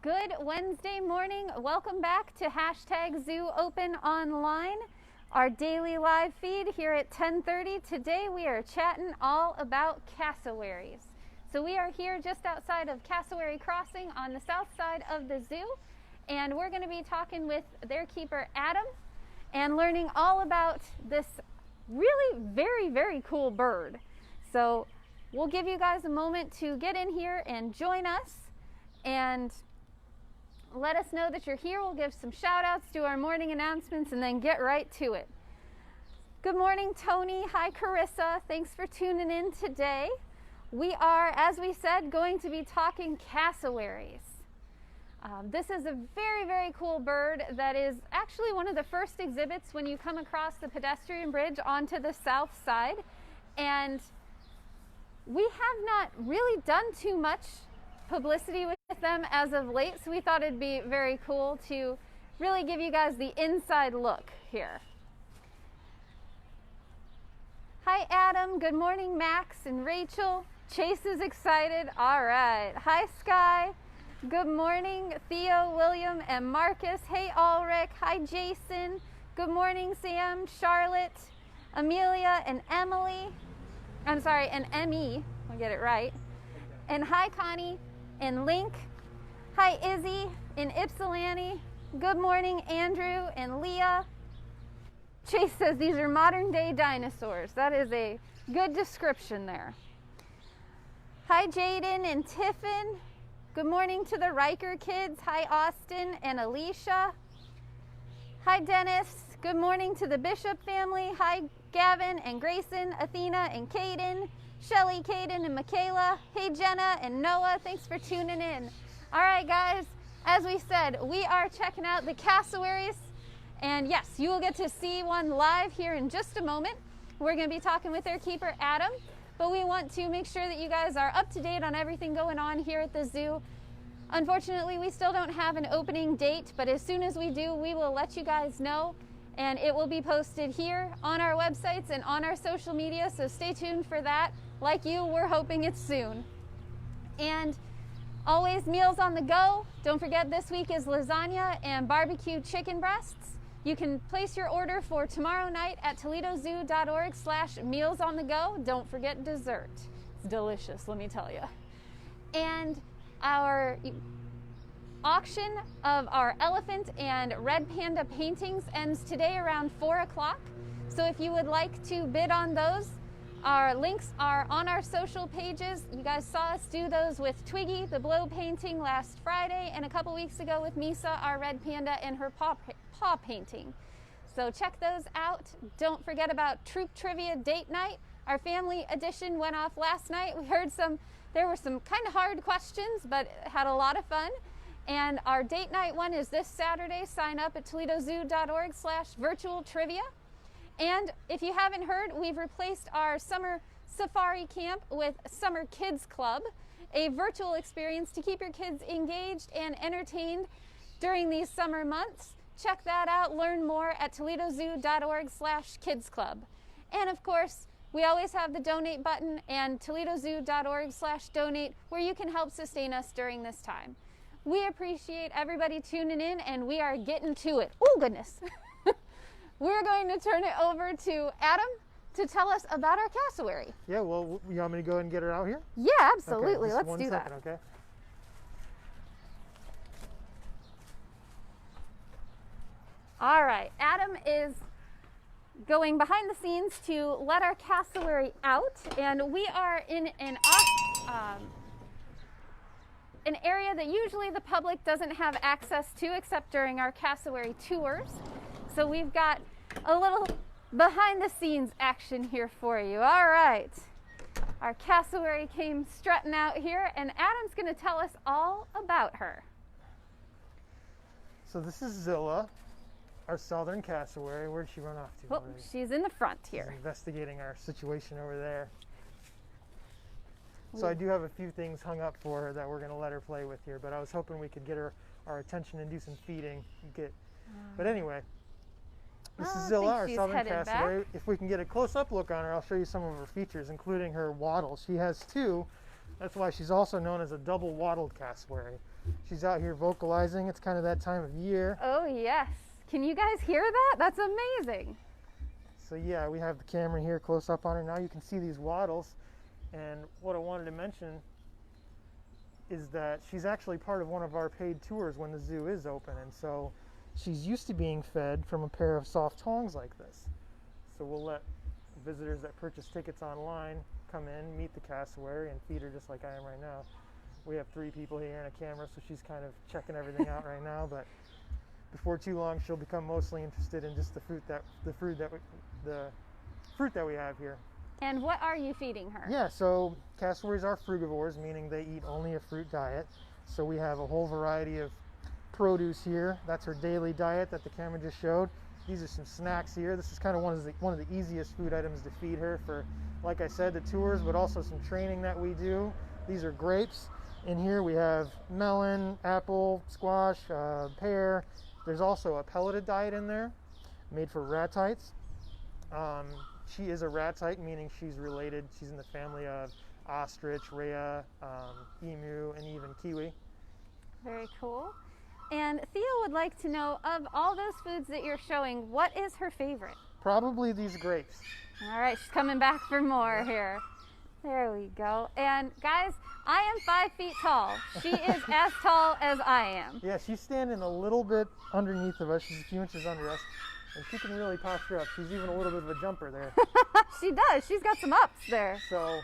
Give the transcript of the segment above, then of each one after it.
Good Wednesday morning. Welcome back to #ZooOpenOnline, our daily live feed here at 10:30. Today we are chatting all about cassowaries. So we are here just outside of Cassowary Crossing on the south side of the zoo, and we're going to be talking with their keeper Adam and learning all about this really very cool bird. So we'll give you guys a moment to get in here and join us and let us know that you're here. We'll give some shout outs, do our morning announcements, and then get right to it. Good morning, Tony. Hi, Carissa. Thanks for tuning in today. We are, as we said, going to be talking cassowaries. This is a very cool bird that is actually one of the first exhibits when you come across the pedestrian bridge onto the south side. And we have not really done too much publicity with them as of late, so we thought it'd be very cool to really give you guys the inside look here. Hi Adam, good morning Max and Rachel. Chase is excited. All right. Hi Sky, good morning Theo, William, and Marcus. Hey Ulrich. Hi Jason, good morning Sam, Charlotte, Amelia, and Emily. I'm sorry, and Emmy, I'll get it right. And hi Connie and Link. Hi Izzy and Ypsilanti. Good morning Andrew and Leah. Chase says these are modern day dinosaurs. That is a good description there. Hi Jaden and Tiffin. Good morning to the Riker kids. Hi Austin and Alicia. Hi Dennis. Good morning to the Bishop family. Hi Gavin and Grayson, Athena and Caden, Shelly, Caden, and Michaela. Hey Jenna and Noah, thanks for tuning in. All right guys, as we said, we are checking out the cassowaries, and yes, you will get to see one live here in just a moment. We're going to be talking with their keeper Adam, but we want to make sure that you guys are up to date on everything going on here at the zoo. Unfortunately, we still don't have an opening date, but as soon as we do, we will let you guys know. And it will be posted here on our websites and on our social media, so stay tuned for that. Like you, we're hoping it's soon. And always meals on the go. Don't forget this week is lasagna and barbecue chicken breasts. You can place your order for tomorrow night at ToledoZoo.org/mealsonthego. Don't forget dessert. It's delicious, let me tell you. And our auction of our elephant and red panda paintings ends today around 4 o'clock. So if you would like to bid on those, our links are on our social pages. You guys saw us do those with Twiggy, the blow painting, last Friday, and a couple weeks ago with Misa, our red panda, and her paw painting. So check those out. Don't forget about Troop Trivia Date Night. Our family edition went off last night. We heard there were some kind of hard questions, but had a lot of fun. And our date night one is this Saturday. Sign up at ToledoZoo.org/virtual-trivia. And if you haven't heard, we've replaced our summer safari camp with Summer Kids Club, a virtual experience to keep your kids engaged and entertained during these summer months. Check that out. Learn more at ToledoZoo.org/kidsclub. And of course, we always have the donate button and ToledoZoo.org/donate, where you can help sustain us during this time. We appreciate everybody tuning in, and we are getting to it. Oh, goodness. We're going to turn it over to Adam to tell us about our cassowary. Yeah, well, you want me to go and get her out here? Yeah, absolutely. Okay, let's one do second, that. Okay. All right. Adam is going behind the scenes to let our cassowary out, and we are in an area that usually the public doesn't have access to except during our cassowary tours. So we've got a little behind the scenes action here for you. All right. Our cassowary came strutting out here, and Adam's going to tell us all about her. So this is Zilla, our southern cassowary. Where'd she run off to? Oh, she's in the front here. She's investigating our situation over there. So I do have a few things hung up for her that we're going to let her play with here, but I was hoping we could get her our attention and do some feeding. But anyway, this is Zilla, our southern cassowary. If we can get a close-up look on her, I'll show you some of her features, including her waddle. She has two That's why she's also known as a double-wattled cassowary. She's out here vocalizing. It's kind of that time of year. Oh, yes. Can you guys hear that? That's amazing. So yeah, we have the camera here close up on her. Now you can see these wattles. And what I wanted to mention is that she's actually part of one of our paid tours when the zoo is open. And so she's used to being fed from a pair of soft tongs like this. So we'll let visitors that purchase tickets online come in, meet the cassowary, and feed her just like I am right now. We have 3 people here and a camera, so she's kind of checking everything out right now. But before too long, she'll become mostly interested in just the fruit that we have here. And what are you feeding her? Yeah, so cassowaries are frugivores, meaning they eat only a fruit diet. So we have a whole variety of produce here. That's her daily diet that the camera just showed. These are some snacks here. This is kind of one of the easiest food items to feed her for, like I said, the tours, but also some training that we do. These are grapes. In here we have melon, apple, squash, pear. There's also a pelleted diet in there made for ratites. She is a ratite, meaning she's related. She's in the family of ostrich, rhea, emu, and even kiwi. Very cool. And Theo would like to know, of all those foods that you're showing, what is her favorite? Probably these grapes. All right, she's coming back for more here. There we go. And guys, I am 5 feet tall. She is as tall as I am. Yeah, she's standing a little bit underneath of us. She's a few inches under us. And she can really posture up. She's even a little bit of a jumper there. She does. She's got some ups there. So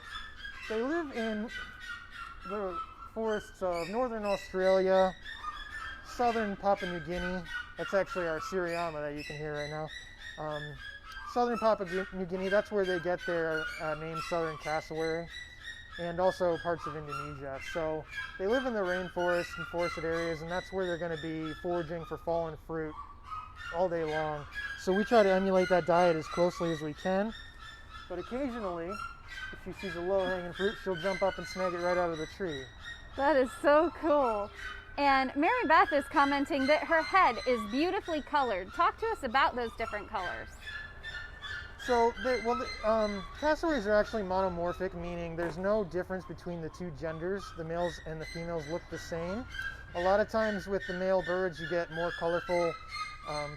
they live in the forests of northern Australia, southern Papua New Guinea. That's actually our Siriama that you can hear right now. Southern Papua New Guinea, that's where they get their name Southern Cassowary, and also parts of Indonesia. So they live in the rainforest and forested areas, and that's where they're going to be foraging for fallen fruit all day long. So we try to emulate that diet as closely as we can. But occasionally, if she sees a low-hanging fruit, she'll jump up and snag it right out of the tree. That is so cool. And Mary Beth is commenting that her head is beautifully colored. Talk to us about those different colors. So, cassowaries are actually monomorphic, meaning there's no difference between the 2 genders. The males and the females look the same. A lot of times with the male birds, you get more colorful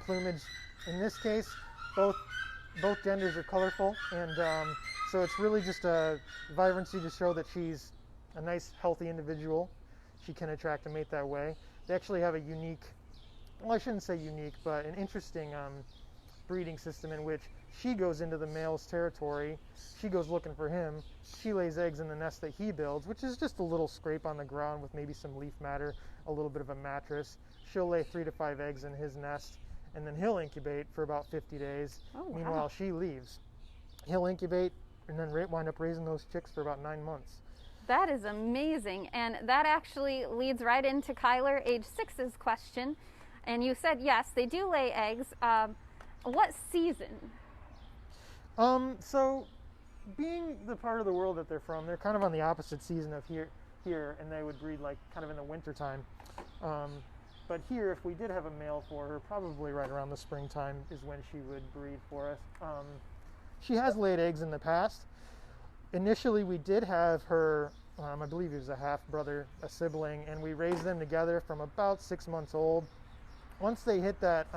plumage. In this case, both genders are colorful, and so it's really just a vibrancy to show that she's a nice, healthy individual. She can attract a mate that way. They actually have a unique, well, I shouldn't say unique, but an interesting breeding system in which she goes into the male's territory, she goes looking for him, she lays eggs in the nest that he builds, which is just a little scrape on the ground with maybe some leaf matter, a little bit of a mattress. She'll lay 3 to 5 eggs in his nest, and then he'll incubate for about 50 days. Oh, wow. Meanwhile, she leaves. He'll incubate and then wind up raising those chicks for about 9 months. That is amazing, and that actually leads right into Kyler, age 6's question. And you said, yes, they do lay eggs. What season? So, being the part of the world that they're from, they're kind of on the opposite season of here, and they would breed like kind of in the winter time. But here, if we did have a male for her, probably right around the springtime is when she would breed for us. She has laid eggs in the past. Initially, we did have her, I believe he was a half-brother, a sibling, and we raised them together from about 6 months old. Once they hit that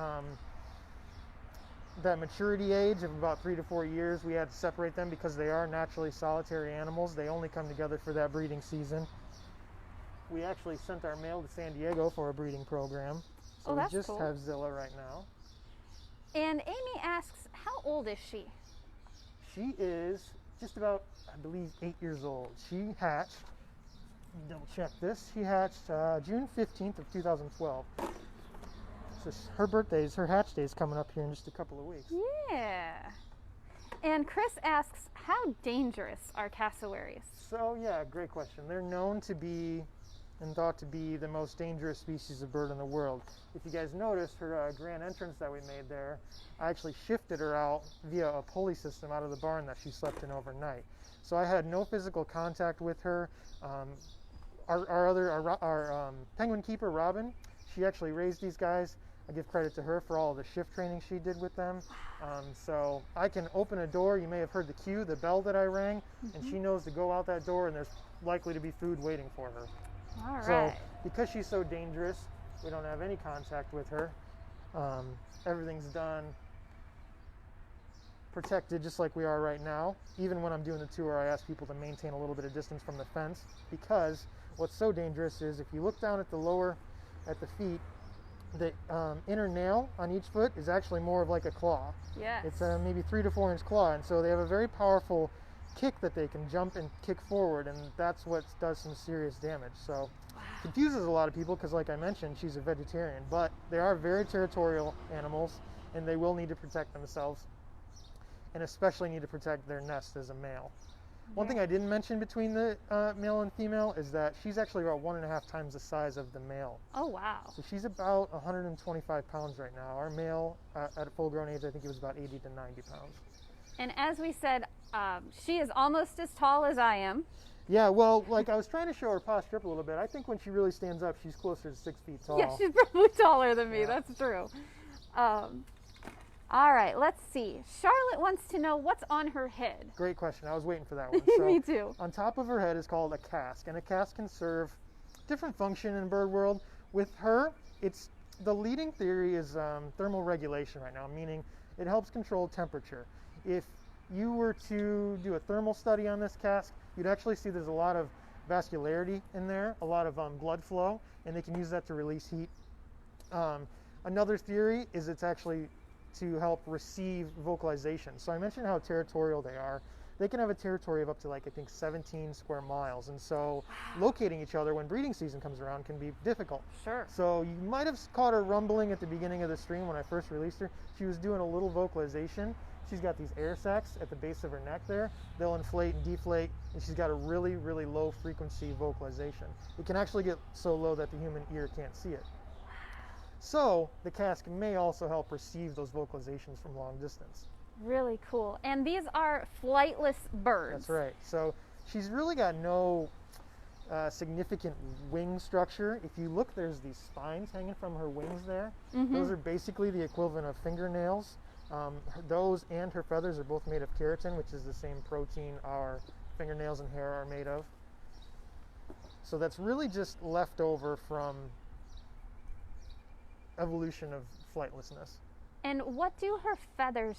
maturity age of about 3 to 4 years, we had to separate them because they are naturally solitary animals. They only come together for that breeding season. We actually sent our male to San Diego for a breeding program. So that's we just cool. have Zilla right now. And Amy asks, how old is she? She is just about, I believe, 8 years old. She hatched, double check this, she hatched June 15th of 2012. So her hatch day is coming up here in just a couple of weeks. Yeah. And Chris asks, how dangerous are cassowaries? So yeah, great question. They're known to be and thought to be the most dangerous species of bird in the world. If you guys noticed, her grand entrance that we made there, I actually shifted her out via a pulley system out of the barn that she slept in overnight. So I had no physical contact with her. Our penguin keeper, Robin, she actually raised these guys. I give credit to her for all the shift training she did with them. So I can open a door. You may have heard the cue, the bell that I rang, and she knows to go out that door, and there's likely to be food waiting for her. All right. So because she's so dangerous, we don't have any contact with her. Everything's done protected just like we are right now. Even when I'm doing the tour, I ask people to maintain a little bit of distance from the fence, because what's so dangerous is if you look down at the feet, the inner nail on each foot is actually more of like a claw. Yes. It's a maybe 3 to 4 inch claw, and so they have a very powerful kick that they can jump and kick forward, and that's what does some serious damage. So confuses a lot of people because, like I mentioned, she's a vegetarian, but they are very territorial animals, and they will need to protect themselves, and especially need to protect their nest as a male. One thing I didn't mention between the male and female is that she's actually about 1.5 times the size of the male. Oh, wow. So she's about 125 pounds right now. Our male, at a full-grown age, I think he was about 80 to 90 pounds. And as we said, she is almost as tall as I am. Yeah, well, like I was trying to show her posture up a little bit. I think when she really stands up, she's closer to 6 feet tall. Yeah, she's probably taller than me. Yeah. That's true. All right, let's see. Charlotte wants to know what's on her head. Great question. I was waiting for that one. Me too. On top of her head is called a casque, and a casque can serve different function in bird world. With her, it's the leading theory is thermal regulation right now, meaning it helps control temperature. If you were to do a thermal study on this casque, you'd actually see there's a lot of vascularity in there, a lot of blood flow, and they can use that to release heat. Another theory is it's actually to help receive vocalization. So I mentioned how territorial they are. They can have a territory of up to, like, I think 17 square miles, and so locating each other when breeding season comes around can be difficult. Sure. So you might have caught her rumbling at the beginning of the stream when I first released her. She was doing a little vocalization. She's got these air sacs at the base of her neck there. They'll inflate and deflate, and she's got a really, really low frequency vocalization. It can actually get so low that the human ear can't see it. So the casque may also help receive those vocalizations from long distance. Really cool. And these are flightless birds. That's right. So she's really got no significant wing structure. If you look, there's these spines hanging from her wings there. Those are basically the equivalent of fingernails. Those and her feathers are both made of keratin, which is the same protein our fingernails and hair are made of. So that's really just left over from evolution of flightlessness. And what do her feathers,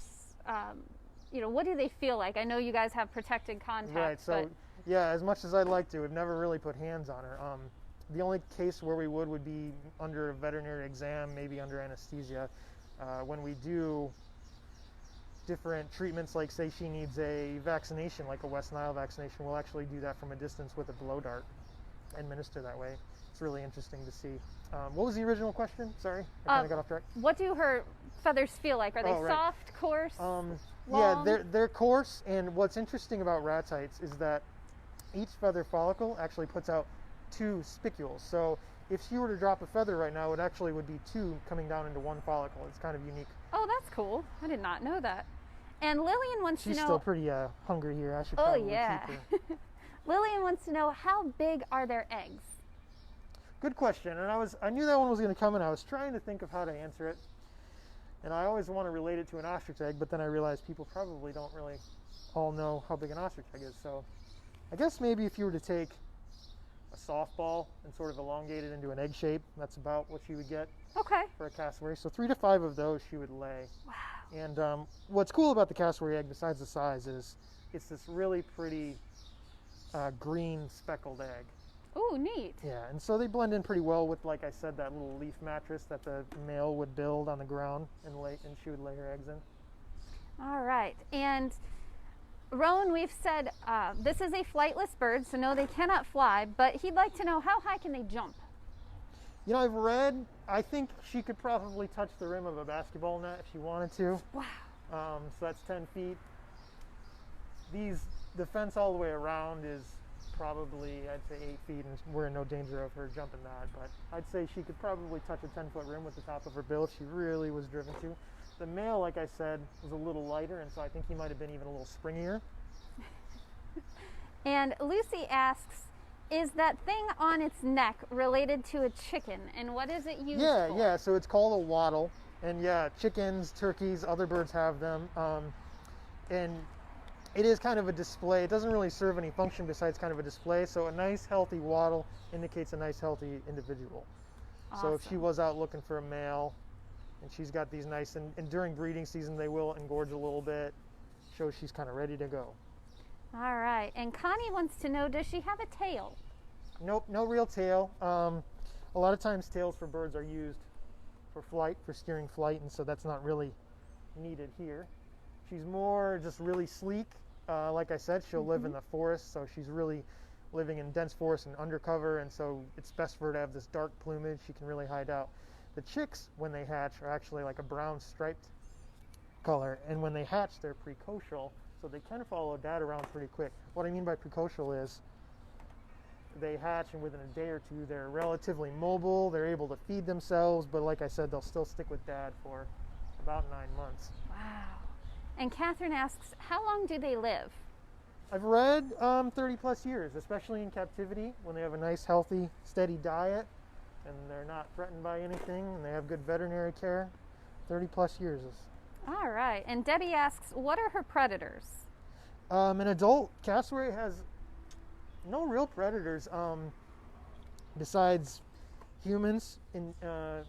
what do they feel like? I know you guys have protected contact. Right, so yeah, as much as I'd like to, we've never really put hands on her. The only case where we would be under a veterinary exam, maybe under anesthesia. When we do different treatments, like say she needs a vaccination, like a West Nile vaccination, we'll actually do that from a distance with a blow dart, administer that way. It's really interesting to see. What was the original question? Sorry, I kind of got off track. What do her feathers feel like? Are they soft, coarse, long? Yeah, they're coarse, and what's interesting about ratites is that each feather follicle actually puts out 2 spicules. So if she were to drop a feather right now, it actually would be 2 coming down into 1 follicle. It's kind of unique. Oh, that's cool. I did not know that. And Lillian wants to know... She's still pretty hungry here. I should probably keep her. Lillian wants to know, how big are their eggs? Good question, and I knew that one was going to come, and I was trying to think of how to answer it. And I always want to relate it to an ostrich egg, but then I realized people probably don't really all know how big an ostrich egg is. So I guess maybe if you were to take a softball and sort of elongate it into an egg shape, that's about what you would get for a cassowary. So 3 to 5 of those she would lay. Wow. And what's cool about the cassowary egg, besides the size, is it's this really pretty green speckled egg. Ooh, neat. Yeah, and so they blend in pretty well with, like I said, that little leaf mattress that the male would build on the ground and she would lay her eggs in. All right, and Rowan, we've said this is a flightless bird, so no, they cannot fly, but he'd like to know, how high can they jump? You know, I've read, I think she could probably touch the rim of a basketball net if she wanted to. Wow. So that's 10 feet. The fence all the way around is probably, I'd say 8 feet, and we're in no danger of her jumping that, but I'd say she could probably touch a 10-foot rim with the top of her bill if she really was driven to. The male, like I said, was a little lighter, and so I think he might have been even a little springier. And Lucy asks, Is that thing on its neck related to a chicken, and what is it used for? Yeah, so it's called a wattle, and yeah, chickens, turkeys, other birds have them, and it is kind of a display. It doesn't really serve any function besides kind of a display, so a nice healthy wattle indicates a nice healthy individual. Awesome. So if she was out looking for a male, and she's got these nice, and during breeding season they will engorge a little bit, shows she's kind of ready to go. All right, and Connie wants to know, does she have a tail? Nope, no real tail. A lot of times tails for birds are used for flight, for steering flight, and so that's not really needed here. She's more just really sleek. Like I said, she'll live in the forest, so she's really living in dense forest and undercover, and so it's best for her to have this dark plumage. She can really hide out. The chicks, when they hatch, are actually like a brown striped color, and when they hatch, they're precocial, so they kind of follow dad around pretty quick. What I mean by precocial is they hatch, and within a day or two, they're relatively mobile. They're able to feed themselves, but like I said, they'll still stick with dad for about 9 months. Wow. And Catherine asks, how long do they live? I've read 30 plus years, especially in captivity, when they have a nice, healthy, steady diet, and they're not threatened by anything, and they have good veterinary care. 30 plus years is. All right. And Debbie asks, what are her predators? An adult cassowary has no real predators besides humans.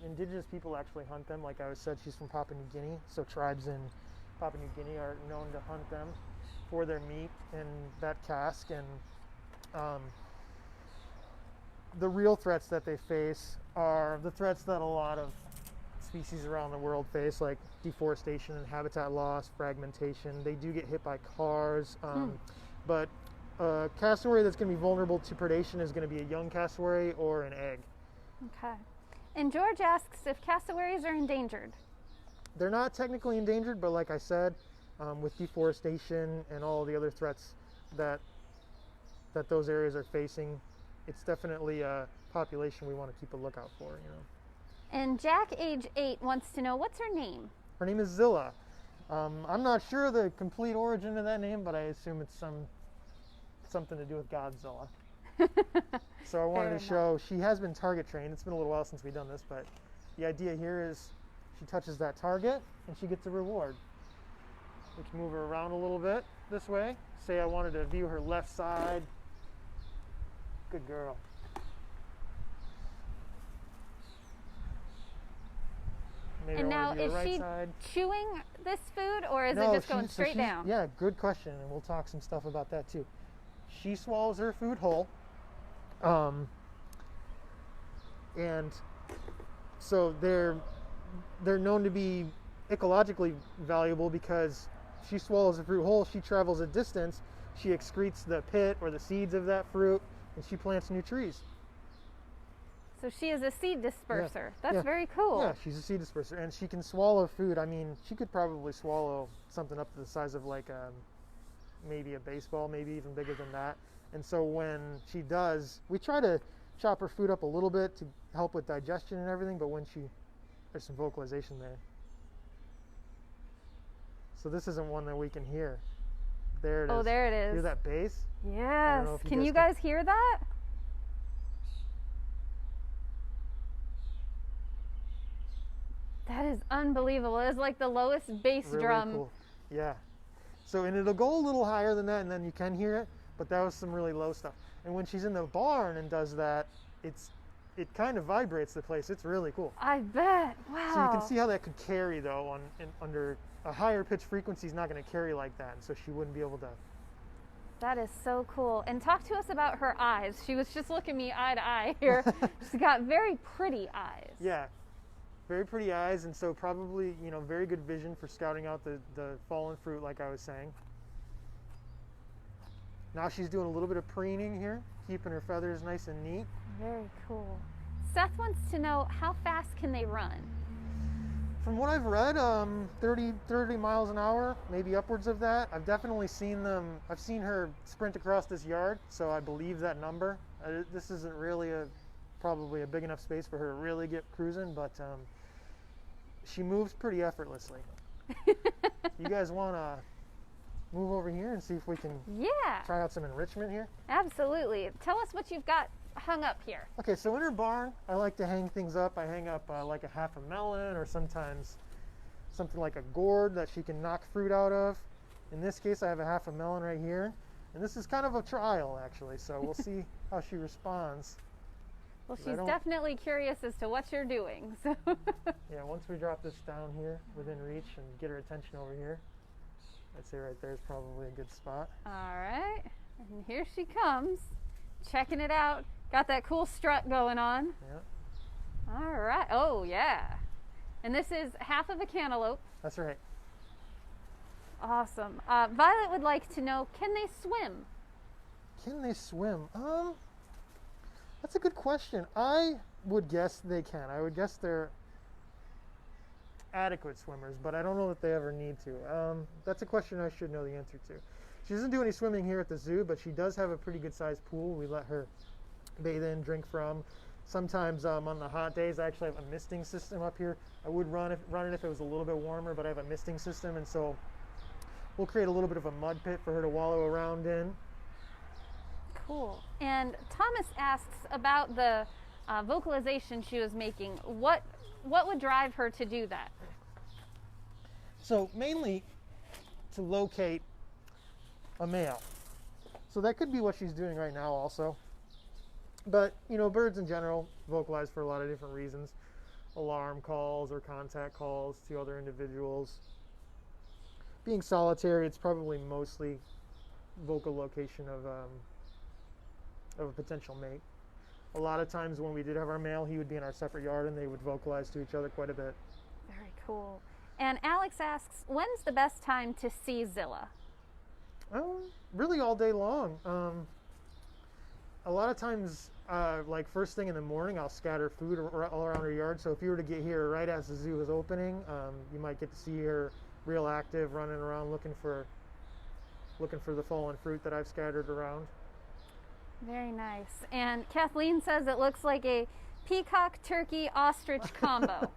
Indigenous people actually hunt them. Like I said, she's from Papua New Guinea, so tribes in Papua New Guinea are known to hunt them for their meat and that cask. And the real threats that they face are the threats that a lot of species around the world face, like deforestation and habitat loss, fragmentation. They do get hit by cars, but a cassowary that's going to be vulnerable to predation is going to be a young cassowary or an egg. Okay. And George asks if cassowaries are endangered. They're not technically endangered, but like I said, with deforestation and all the other threats that those areas are facing, it's definitely a population we want to keep a lookout for, you know. And Jack, age 8, wants to know, what's her name? Her name is Zilla. I'm not sure the complete origin of that name, but I assume it's something to do with Godzilla. So I wanted to show, she has been target trained. It's been a little while since we've done this, but the idea here is she touches that target and she gets a reward. We can move her around a little bit this way. Say I wanted to view her left side. Good girl. Maybe and now, is right she side. chewing this food, or is No, it just going straight down? Yeah, good question, and we'll talk some stuff about that too. She swallows her food whole, and so they're known to be ecologically valuable because she swallows the fruit whole. She travels a distance. She excretes the pit or the seeds of that fruit, and she plants new trees. So she is a seed disperser. Yeah. That's very cool. Yeah, she's a seed disperser, and she can swallow food. I mean, she could probably swallow something up to the size of like maybe a baseball, maybe even bigger than that. And so when she does, we try to chop her food up a little bit to help with digestion and everything, but when there's some vocalization there. So this isn't one that we can hear. There it is. Oh, there it is. Hear that bass? Yes. Can you guys hear that? That is unbelievable. It's like the lowest bass Really drum. Cool. Yeah. So, and it'll go a little higher than that, and then you can hear it, but that was some really low stuff. And when she's in the barn and does that, it kind of vibrates the place. It's really cool. I bet. Wow. So you can see how that could carry, though, under a higher pitch frequency is not going to carry like that, and so she wouldn't be able to. That is so cool. And talk to us about her eyes. She was just looking me eye to eye here. She's got very pretty eyes. Yeah. Very pretty eyes, and so probably, very good vision for scouting out the fallen fruit, like I was saying. Now she's doing a little bit of preening here, keeping her feathers nice and neat. Very cool. Seth wants to know, how fast can they run? From what I've read, 30 miles an hour, maybe upwards of that. I've definitely seen them. I've seen her sprint across this yard, so I believe that number. This isn't really probably a big enough space for her to really get cruising, but she moves pretty effortlessly. You guys want to move over here and see if we can try out some enrichment here? Absolutely. Tell us what you've got hung up here. Okay, so in her barn, I like to hang things up. I hang up like a half a melon, or sometimes something like a gourd that she can knock fruit out of. In this case, I have a half a melon right here. And this is kind of a trial, actually, so we'll see how she responds. Well, she's definitely curious as to what you're doing. So yeah, once we drop this down here within reach and get her attention over here, I'd say right there is probably a good spot. All right, and here she comes, checking it out. Got that cool strut going on. Yeah. All right. Oh, yeah. And this is half of a cantaloupe. That's right. Awesome. Violet would like to know, can they swim? Can they swim? That's a good question. I would guess they can. I would guess they're adequate swimmers, but I don't know that they ever need to. That's a question I should know the answer to. She doesn't do any swimming here at the zoo, but she does have a pretty good sized pool. We let her bathe in, drink from. Sometimes on the hot days, I actually have a misting system up here. I would run it if it was a little bit warmer, but I have a misting system, and so we'll create a little bit of a mud pit for her to wallow around in. Cool. And Thomas asks about the vocalization she was making. What would drive her to do that? So mainly to locate a male. So that could be what she's doing right now also. But, you know, birds in general vocalize for a lot of different reasons. Alarm calls or contact calls to other individuals. Being solitary, it's probably mostly vocal location of a potential mate. A lot of times when we did have our male, he would be in our separate yard and they would vocalize to each other quite a bit. Very cool. And Alex asks, when's the best time to see Zilla? Really all day long. A lot of times, like first thing in the morning, I'll scatter food all around her yard. So if you were to get here right as the zoo is opening, you might get to see her real active, running around looking for the fallen fruit that I've scattered around. Very nice. And Kathleen says it looks like a peacock, turkey, ostrich combo.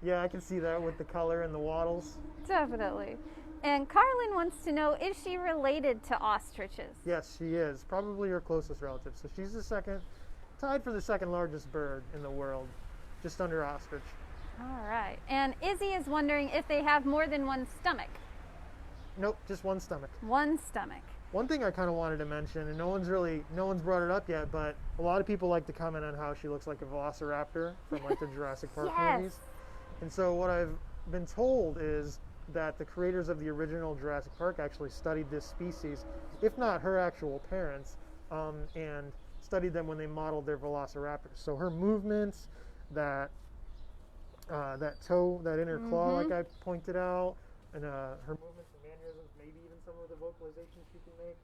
Yeah, I can see that with the color and the wattles. Definitely. And Carlin wants to know, is she related to ostriches? Yes, she is. Probably her closest relative. So she's tied for the second largest bird in the world, just under ostrich. All right. And Izzy is wondering if they have more than one stomach. Nope, just one stomach. One stomach. One thing I kind of wanted to mention, and no one's brought it up yet, but a lot of people like to comment on how she looks like a velociraptor from like the Jurassic Park movies. And so what I've been told is that the creators of the original Jurassic Park actually studied this species, if not her actual parents, and studied them when they modeled their velociraptors. So her movements, that toe, that inner claw, like I pointed out, and her movements and mannerisms, maybe even some of the vocalizations she can make,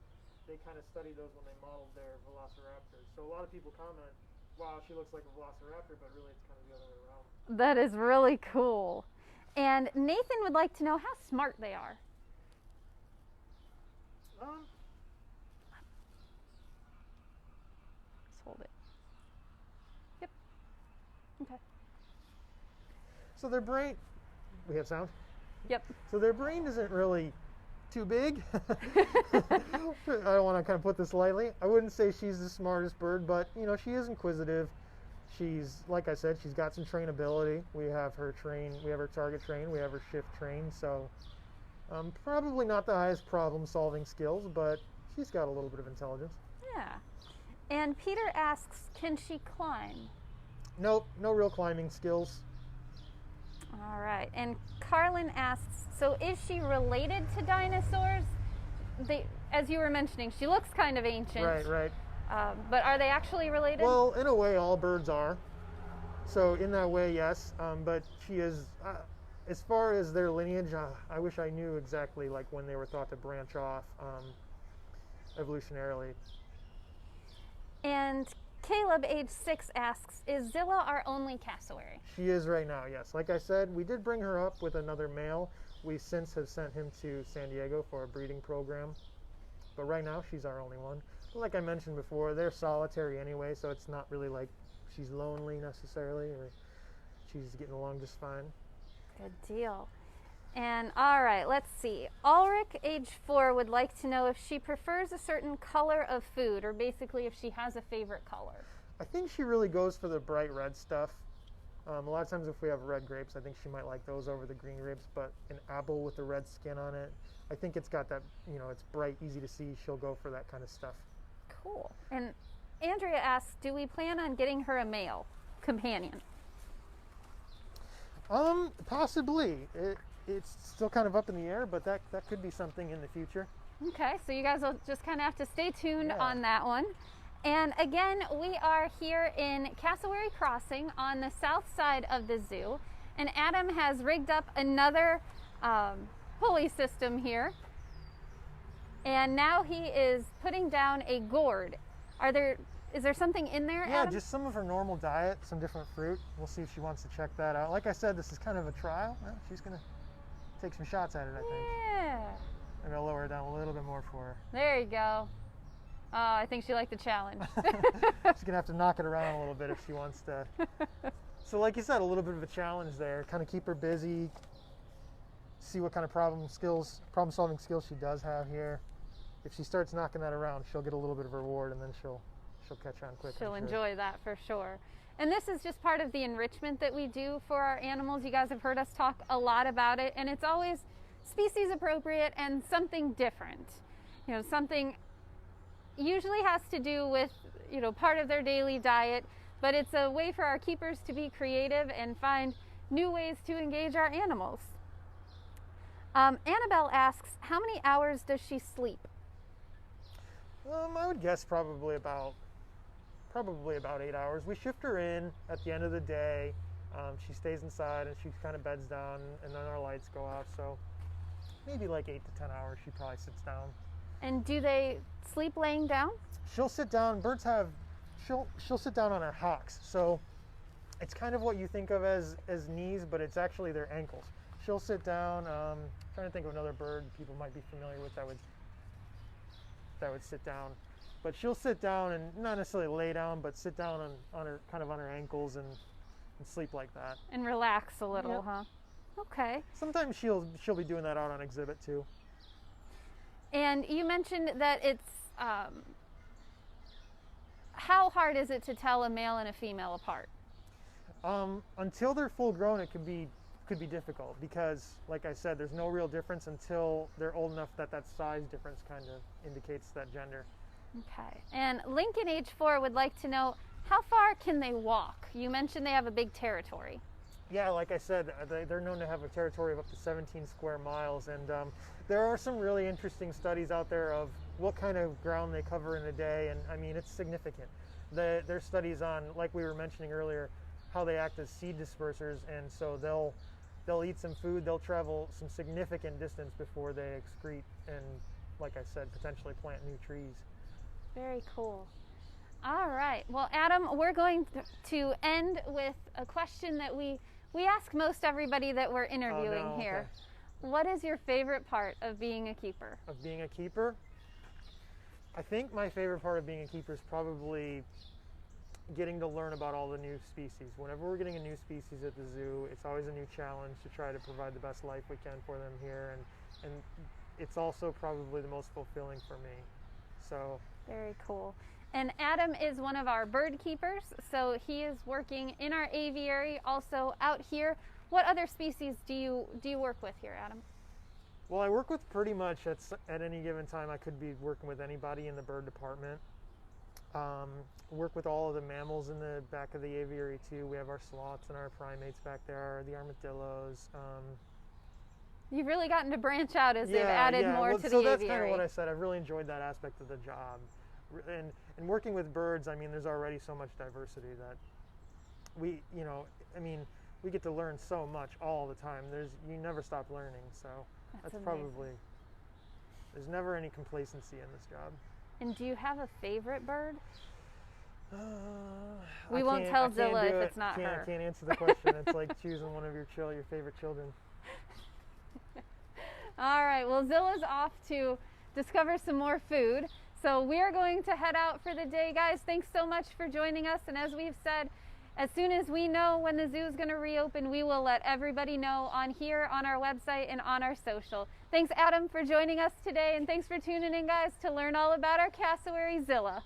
they kind of studied those when they modeled their velociraptors. So a lot of people comment, wow, she looks like a velociraptor, but really it's kind of the other way around. That is really cool. And Nathan would like to know how smart they are. Just hold it. Yep. Okay. So their brain, we have sound? Yep. So their brain isn't really too big. I don't want to kind of put this lightly. I wouldn't say she's the smartest bird, but you know, she is inquisitive. She's, like I said, she's got some trainability. We have her target trained, we have her shift trained, so probably not the highest problem solving skills, but she's got a little bit of intelligence. Yeah. And Peter asks, can she climb? Nope, no real climbing skills. All right. And Carlin asks, so is she related to dinosaurs? As you were mentioning, she looks kind of ancient. Right. But are they actually related? Well, in a way, all birds are. So in that way, yes. But she is, as far as their lineage, I wish I knew exactly like when they were thought to branch off evolutionarily. And Caleb, age 6, asks, is Zilla our only cassowary? She is right now, yes. Like I said, we did bring her up with another male. We since have sent him to San Diego for a breeding program. But right now, she's our only one. Like I mentioned before, they're solitary anyway, so it's not really like she's lonely necessarily, or she's getting along just fine. Good deal. And all right, let's see. Ulrich, age 4, would like to know if she prefers a certain color of food, or basically if she has a favorite color. I think she really goes for the bright red stuff. A lot of times if we have red grapes, I think she might like those over the green grapes, but an apple with the red skin on it, I think it's got that, it's bright, easy to see. She'll go for that kind of stuff. Cool. And Andrea asks, do we plan on getting her a male companion? Possibly. It's still kind of up in the air, but that could be something in the future. Okay, so you guys will just kind of have to stay tuned on that one. And again, we are here in Cassowary Crossing on the south side of the zoo. And Adam has rigged up another pulley system here. And now he is putting down a gourd. Is there something in there, Yeah, Adam? just some of her normal diet, some different fruit. We'll see if she wants to check that out. Like I said, this is kind of a trial. Well, she's going to take some shots at it, I think. Yeah. I'm going to lower it down a little bit more for her. There you go. Oh, I think she liked the challenge. She's going to have to knock it around a little bit if she wants to. So like you said, a little bit of a challenge there. Kind of keep her busy. See what kind of problem-solving skills she does have here. If she starts knocking that around, she'll get a little bit of reward, and then she'll catch on quick. She'll enjoy that for sure. And this is just part of the enrichment that we do for our animals. You guys have heard us talk a lot about it, and it's always species appropriate and something different. Something usually has to do with, part of their daily diet, but it's a way for our keepers to be creative and find new ways to engage our animals. Annabelle asks, how many hours does she sleep? I would guess probably about 8 hours. We shift her in at the end of the day. She stays inside and she kind of beds down, and then our lights go off. So maybe like 8 to 10 hours she probably sits down. And do they sleep laying down? She'll sit down. She'll sit down on her hocks. So it's kind of what you think of as knees, but it's actually their ankles. She'll sit down. Trying to think of another bird people might be familiar with that would sit down. But she'll sit down and not necessarily lay down, but sit down on her ankles and sleep like that. And relax a little, Yep. huh? Okay. Sometimes she'll be doing that out on exhibit too. And you mentioned that it's how hard is it to tell a male and a female apart? Until they're full grown, it could be difficult because, like I said, there's no real difference until they're old enough that size difference kind of indicates that gender. Okay. And Lincoln, age 4, would like to know, how far can they walk? You mentioned they have a big territory. Yeah, like I said, they're known to have a territory of up to 17 square miles, and there are some really interesting studies out there of what kind of ground they cover in a day, and I mean, it's significant. There's studies on, like we were mentioning earlier, how they act as seed dispersers, and so they'll eat some food, they'll travel some significant distance before they excrete and, like I said, potentially plant new trees. Very cool. All right. Well, Adam, we're going to end with a question that we ask most everybody that we're interviewing here. Okay. What is your favorite part of being a keeper? Of being a keeper? I think my favorite part of being a keeper is probably getting to learn about all the new species. Whenever we're getting a new species at the zoo, it's always a new challenge to try to provide the best life we can for them here, and it's also probably the most fulfilling for me. So very cool. And Adam is one of our bird keepers, so he is working in our aviary, also out here. What other species do you work with here, Adam? Well, I work with pretty much at any given time. I could be working with anybody in the bird department. Work with all of the mammals in the back of the aviary too. We have our sloths and our primates back there, the armadillos. You've really gotten to branch out as they've added more to the aviary. So that's kind of what I said. I've really enjoyed that aspect of the job. And working with birds, I mean, there's already so much diversity that we get to learn so much all the time. You never stop learning, so that's probably, there's never any complacency in this job. And do you have a favorite bird? We won't tell Zilla if it's not her. I can't answer the question. It's like choosing one of your favorite children. All right, well, Zilla's off to discover some more food. So we are going to head out for the day, guys. Thanks so much for joining us. And as we've said, As soon as we know when the zoo is going to reopen, we will let everybody know on here, on our website, and on our social. Thanks, Adam, for joining us today, and thanks for tuning in, guys, to learn all about our cassowary, Zilla.